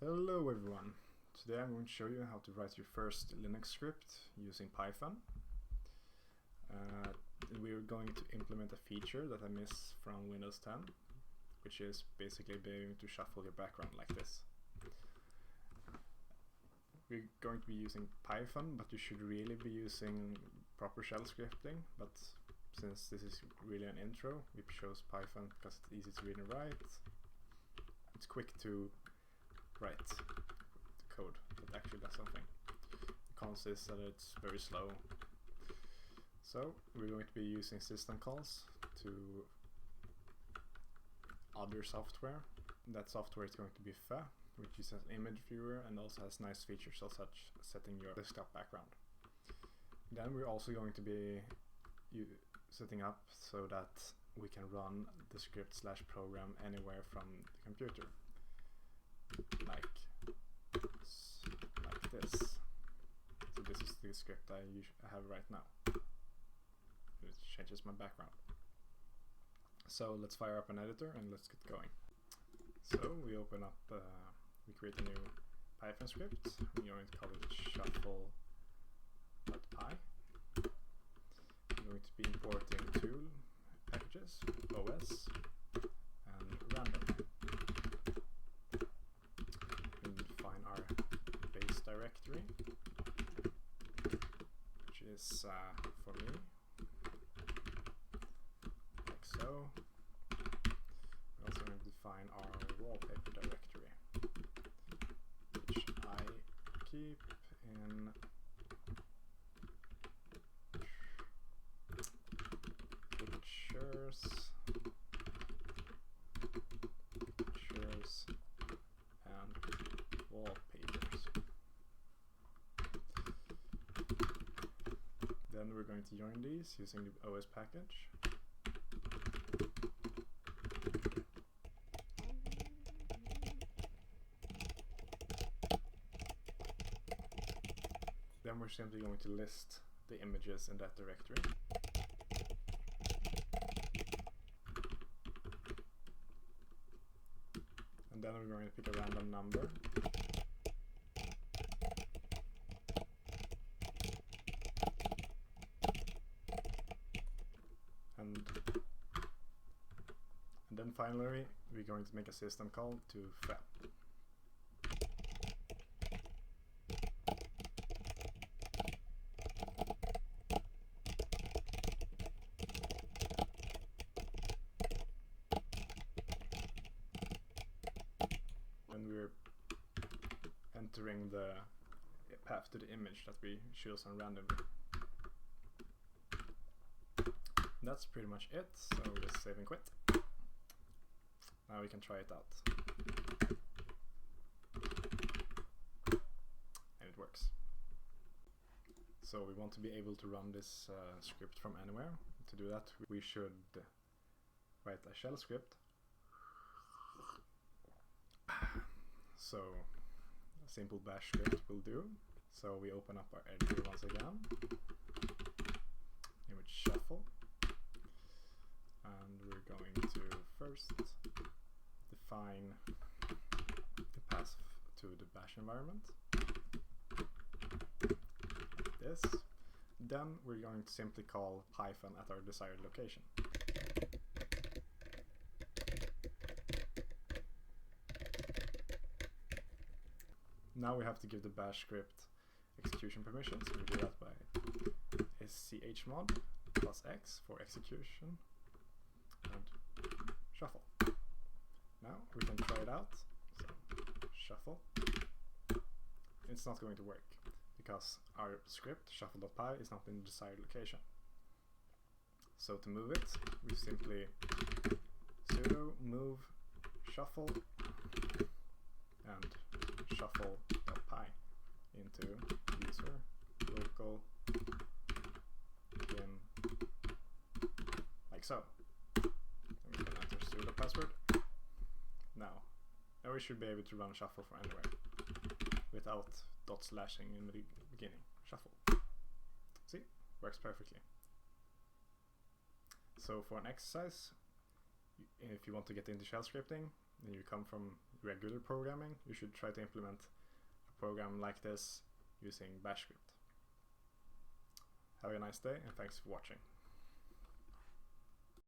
Hello everyone! Today I'm going to show you how to write your first Linux script using Python. We're going to implement a feature that I miss from Windows 10, which is basically being able to shuffle your background like this. We're going to be using Python, but you should really be using proper shell scripting, but since this is really an intro, we chose Python because it's easy to read and write. It's quick to write the code that actually does something. The cons is that it's very slow. So we're going to be using system calls to other software. That software is going to be Fe, which is an image viewer and also has nice features such as setting your desktop background. Then we're also going to be setting up so that we can run the script / program anywhere from the computer. Like this. So this is the script I have right now. It changes my background. So let's fire up an editor and let's get going. So we open up, we create a new Python script. We're going to call it shuffle.py. We're going to be importing two packages, OS and random. Directory, which is for me, like so. We're also going to define our wallpaper directory, which I keep in pictures and wallpapers. Then we're going to join these using the OS package. Then we're simply going to list the images in that directory. And then we're going to pick a random number. And then finally, we're going to make a system call to Fe. And we're entering the path to the image that we choose on randomly. That's pretty much it, so just save and quit. Now we can try it out. And it works. So we want to be able to run this script from anywhere. To do that, we should write a shell script. So a simple bash script will do. So we open up our editor once again. Image shuffle. And we're going to first define the path to the bash environment, like this. Then we're going to simply call Python at our desired location. Now we have to give the bash script execution permissions. We do that by schmod +x for execution and shuffle. Now we can try it out. So shuffle. It's not going to work because our script shuffle.py is not in the desired location. So to move it, we simply sudo move shuffle and shuffle.py into user local bin, like so. And we can enter sudo password. Now we should be able to run shuffle from anywhere without /slashing in the beginning. Shuffle. See? Works perfectly. So for an exercise, if you want to get into shell scripting, then you come from regular programming, you should try to implement a program like this using bash script. Have a nice day, and thanks for watching.